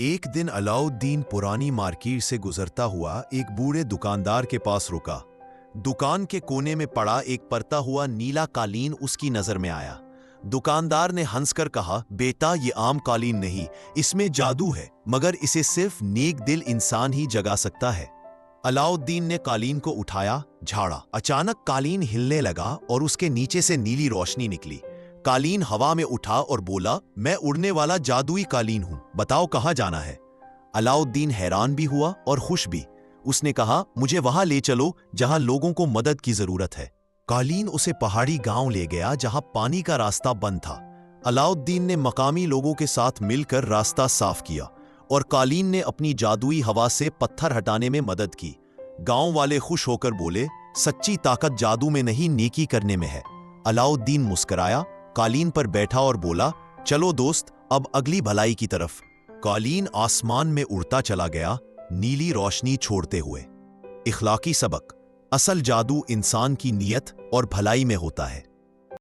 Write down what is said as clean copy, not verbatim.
एक दिन अलाउद्दीन पुरानी मार्केट से गुजरता हुआ एक बूढ़े दुकानदार के पास रुका। दुकान के कोने में पड़ा एक परता हुआ नीला कालीन उसकी नजर में आया। दुकानदार ने हंसकर कहा, बेटा, ये आम कालीन नहीं, इसमें जादू है, मगर इसे सिर्फ नेक दिल इंसान ही जगा सकता है। अलाउद्दीन ने कालीन को उठाया, झाड़ा। अचानक कालीन हिलने लगा और उसके नीचे से नीली रोशनी निकली। कालीन हवा में उठा और बोला, मैं उड़ने वाला जादुई कालीन हूं, बताओ कहां जाना है। अलाउद्दीन हैरान भी हुआ और खुश भी। उसने कहा, मुझे वहां ले चलो जहां लोगों को मदद की जरूरत है। कालीन उसे पहाड़ी गांव ले गया जहां पानी का रास्ता बंद था। अलाउद्दीन ने मकामी लोगों के साथ मिलकर रास्ता साफ किया और कालीन ने अपनी जादुई हवा से पत्थर हटाने में मदद की। गांव वाले खुश होकर बोले, सच्ची ताकत जादू में नहीं, नेकी करने में है। अलाउद्दीन मुस्कुराया, कालीन पर बैठा और बोला, चलो दोस्त, अब अगली भलाई की तरफ। कालीन आसमान में उड़ता चला गया, नीली रोशनी छोड़ते हुए। इखलाकी सबक: असल जादू इंसान की नीयत और भलाई में होता है।